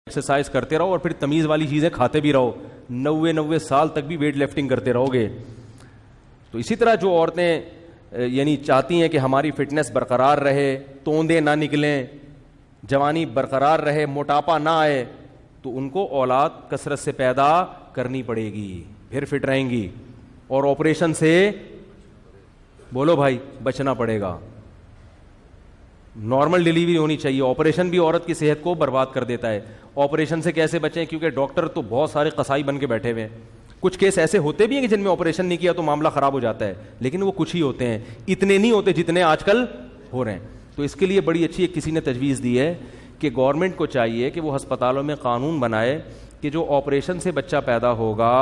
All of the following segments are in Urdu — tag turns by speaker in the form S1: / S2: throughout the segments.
S1: ایکسرسائز کرتے رہو اور پھر تمیز والی چیزیں کھاتے بھی رہو, 90 سال تک بھی ویٹ لفٹنگ کرتے رہو گے. تو اسی طرح جو عورتیں یعنی چاہتی ہیں کہ ہماری فٹنس برقرار رہے, توندے نہ نکلیں, جوانی برقرار رہے, موٹاپا نہ آئے, تو ان کو اولاد کثرت سے پیدا کرنی پڑے گی, پھر فٹ رہیں گی, اور آپریشن سے بولو بھائی بچنا پڑے گا. نارمل ڈیلیوری ہونی چاہیے. آپریشن بھی عورت کی صحت کو برباد کر دیتا ہے. آپریشن سے کیسے بچیں؟ کیونکہ ڈاکٹر تو بہت سارے قصائی بن کے بیٹھے ہوئے ہیں. کچھ کیس ایسے ہوتے بھی ہیں کہ جن میں آپریشن نہیں کیا تو معاملہ خراب ہو جاتا ہے, لیکن وہ کچھ ہی ہوتے ہیں, اتنے نہیں ہوتے جتنے آج کل ہو رہے ہیں. تو اس کے لیے بڑی اچھی کسی نے تجویز دی ہے کہ گورنمنٹ کو چاہیے کہ وہ ہسپتالوں میں قانون بنائے کہ جو آپریشن سے بچہ پیدا ہوگا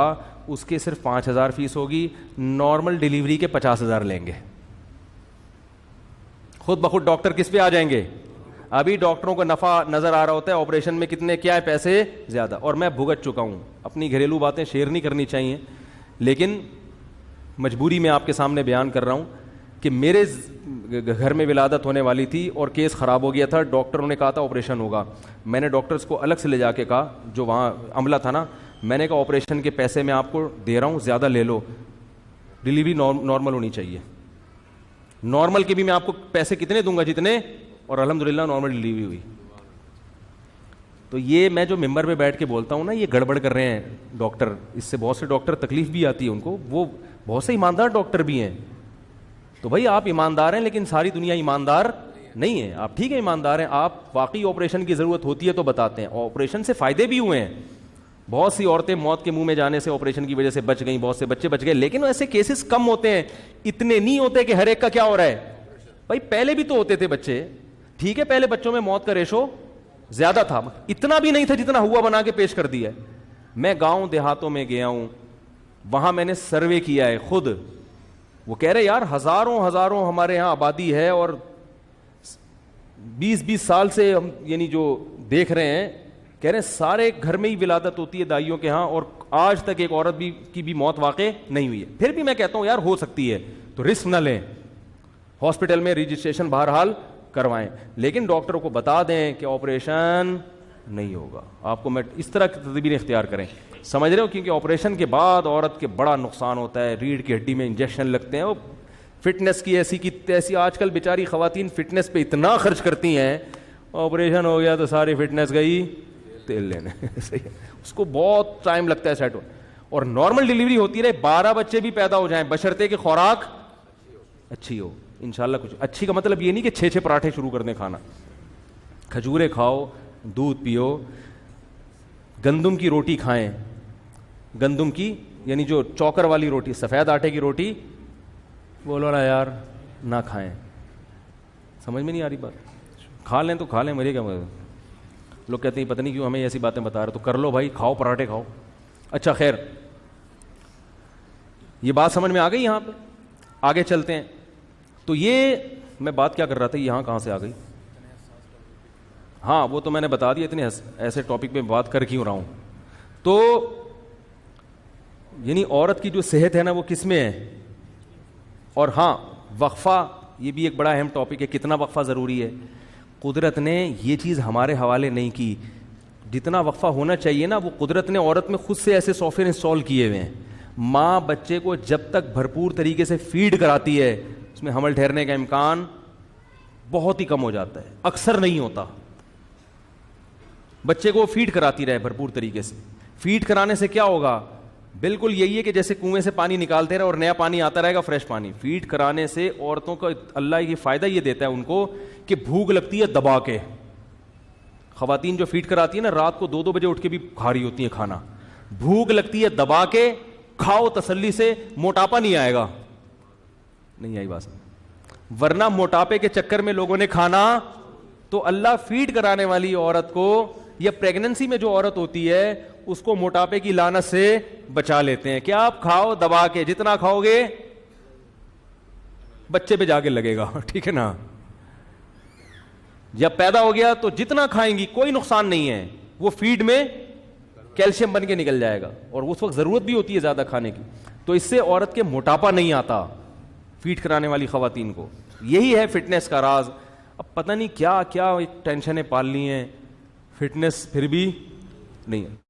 S1: اس کے صرف 5,000 فیس ہوگی, نارمل ڈیلیوری کے 50,000 لیں گے. خود بخود ڈاکٹر کس پہ آ جائیں گے؟ ابھی ڈاکٹروں کو نفع نظر آ رہا ہوتا ہے آپریشن میں کتنے کیا ہے پیسے زیادہ, اور میں بھگت چکا ہوں. اپنی گھریلو باتیں شیئر نہیں کرنی چاہیے, لیکن مجبوری میں آپ کے سامنے بیان کر رہا ہوں کہ میرے گھر میں ولادت ہونے والی تھی اور کیس خراب ہو گیا تھا. ڈاکٹروں نے کہا تھا آپریشن ہوگا. میں نے ڈاکٹرز کو الگ سے لے جا کے کہا, جو وہاں عملہ تھا نا, میں نے کہا آپریشن کے پیسے میں آپ کو دے رہا ہوں, زیادہ لے لو, ڈیلیوری نارمل ہونی چاہیے. نارمل کے بھی میں آپ کو پیسے کتنے دوں گا جتنے, اور الحمدللہ نارمل ڈیلیوری ہوئی. تو یہ میں جو ممبر پہ بیٹھ کے بولتا ہوں نا, یہ گڑبڑ کر رہے ہیں ڈاکٹر. اس سے بہت سے ڈاکٹر تکلیف بھی آتی ہے ان کو, وہ بہت سے ایماندار ڈاکٹر بھی ہیں. تو بھائی آپ ایماندار ہیں, لیکن ساری دنیا ایماندار نہیں ہے. آپ ٹھیک ہے ایماندار ہیں, آپ واقعی آپریشن کی ضرورت ہوتی ہے تو بتاتے ہیں. آپریشن سے فائدے بھی ہوئے ہیں, بہت سی عورتیں موت کے منہ میں جانے سے آپریشن کی وجہ سے بچ گئیں, بہت سے بچے بچ گئے, لیکن ایسے کیسز کم ہوتے ہیں. اتنے نہیں ہوتے کہ ہر ایک کا کیا ہو رہا ہے. بھائی پہلے بھی تو ہوتے تھے بچے, ٹھیک ہے, پہلے بچوں میں موت کا ریشو زیادہ تھا, اتنا بھی نہیں تھا جتنا ہوا بنا کے پیش کر دیا ہے. میں گاؤں دیہاتوں میں گیا ہوں, وہاں میں نے سروے کیا ہے خود. وہ کہہ رہے یار ہزاروں ہمارے یہاں آبادی ہے, اور 20 سال سے ہم یعنی جو دیکھ رہے ہیں, کہہ رہے ہیں سارے گھر میں ہی ولادت ہوتی ہے دائیوں کے ہاں, اور آج تک ایک عورت کی بھی موت واقع نہیں ہوئی ہے. پھر بھی میں کہتا ہوں یار ہو سکتی ہے تو رسک نہ لیں, ہاسپٹل میں رجسٹریشن بہرحال کروائیں, لیکن ڈاکٹر کو بتا دیں کہ آپریشن نہیں ہوگا. آپ کو میں اس طرح کی تدبیر اختیار کریں, سمجھ رہے ہو, کیونکہ آپریشن کے بعد عورت کے بڑا نقصان ہوتا ہے. ریڑھ کی ہڈی میں انجیکشن لگتے ہیں, وہ فٹنس کی ایسی کی تیسی. آج کل بیچاری خواتین فٹنس پہ اتنا خرچ کرتی ہیں, آپریشن ہو گیا تو ساری فٹنس گئی تیل لینے. اس کو بہت ٹائم لگتا ہے سیٹ ہو. اور نارمل ڈیلیوری ہوتی رہے, 12 بچے بھی پیدا ہو جائیں, بشرطے کہ خوراک اچھی ہو. انشاءاللہ کچھ اچھی کا مطلب یہ نہیں کہ 6 پراٹھے شروع کر دیں کھانا. کھجورے کھاؤ, دودھ پیو, گندم کی روٹی کھائیں. گندم کی یعنی جو چوکر والی روٹی, سفید آٹے کی روٹی, بولو نا یار نہ کھائیں. سمجھ میں نہیں آ رہی بات؟ کھا لیں تو کھا لیں, مجھے کیا مطلب. لوگ کہتے ہیں پتہ نہیں کیوں ہمیں ایسی باتیں بتا رہے, تو کر لو بھائی, کھاؤ پراٹھے کھاؤ. اچھا خیر, یہ بات سمجھ میں آ گئی. یہاں پہ آگے چلتے ہیں. تو یہ میں بات کیا کر رہا تھا, یہاں کہاں سے آ گئی؟ ہاں وہ تو میں نے بتا دیا, اتنے ایسے ٹاپک پہ بات کر کیوں رہا ہوں. تو یعنی عورت کی جو صحت ہے نا وہ کس میں ہے. اور ہاں وقفہ, یہ بھی ایک بڑا اہم ٹاپک ہے, کتنا وقفہ ضروری ہے. قدرت نے یہ چیز ہمارے حوالے نہیں کی. جتنا وقفہ ہونا چاہیے نا, وہ قدرت نے عورت میں خود سے ایسے سافٹ ویئر انسٹال کیے ہوئے ہیں. ماں بچے کو جب تک بھرپور طریقے سے فیڈ کراتی ہے, اس میں حمل ٹھہرنے کا امکان بہت ہی کم ہو جاتا ہے, اکثر نہیں ہوتا. بچے کو فیڈ کراتی رہے بھرپور طریقے سے. فیڈ کرانے سے کیا ہوگا؟ بالکل یہی ہے کہ جیسے کنویں سے پانی نکالتے رہے اور نیا پانی آتا رہے گا, فریش پانی. فیڈ کرانے سے عورتوں کا اللہ یہ فائدہ یہ دیتا ہے ان کو کہ بھوک لگتی ہے دبا کے. خواتین جو فیڈ کراتی ہیں نا, رات کو 2 بجے اٹھ کے بھی کھا رہی ہوتی ہیں کھانا. بھوک لگتی ہے دبا کے, کھاؤ تسلی سے, موٹاپا نہیں آئے گا. نہیں آئی بات؟ ورنہ موٹاپے کے چکر میں لوگوں نے کھانا, تو اللہ فیڈ کرانے والی عورت کو یا پریگننسی میں جو عورت ہوتی ہے اس کو موٹاپے کی لعنت سے بچا لیتے ہیں. کیا آپ کھاؤ دبا کے, جتنا کھاؤ گے بچے پہ جا کے لگے گا, ٹھیک ہے نا. جب پیدا ہو گیا تو جتنا کھائیں گی کوئی نقصان نہیں ہے, وہ فیڈ میں کیلشیم بن کے نکل جائے گا, اور اس وقت ضرورت بھی ہوتی ہے زیادہ کھانے کی. تو اس سے عورت کے موٹاپا نہیں آتا فیڈ کرانے والی خواتین کو. یہی ہے فٹنس کا راز. اب پتہ نہیں کیا کیا ٹینشنیں پال لی ہیں, فٹنس پھر بھی نہیں ہے.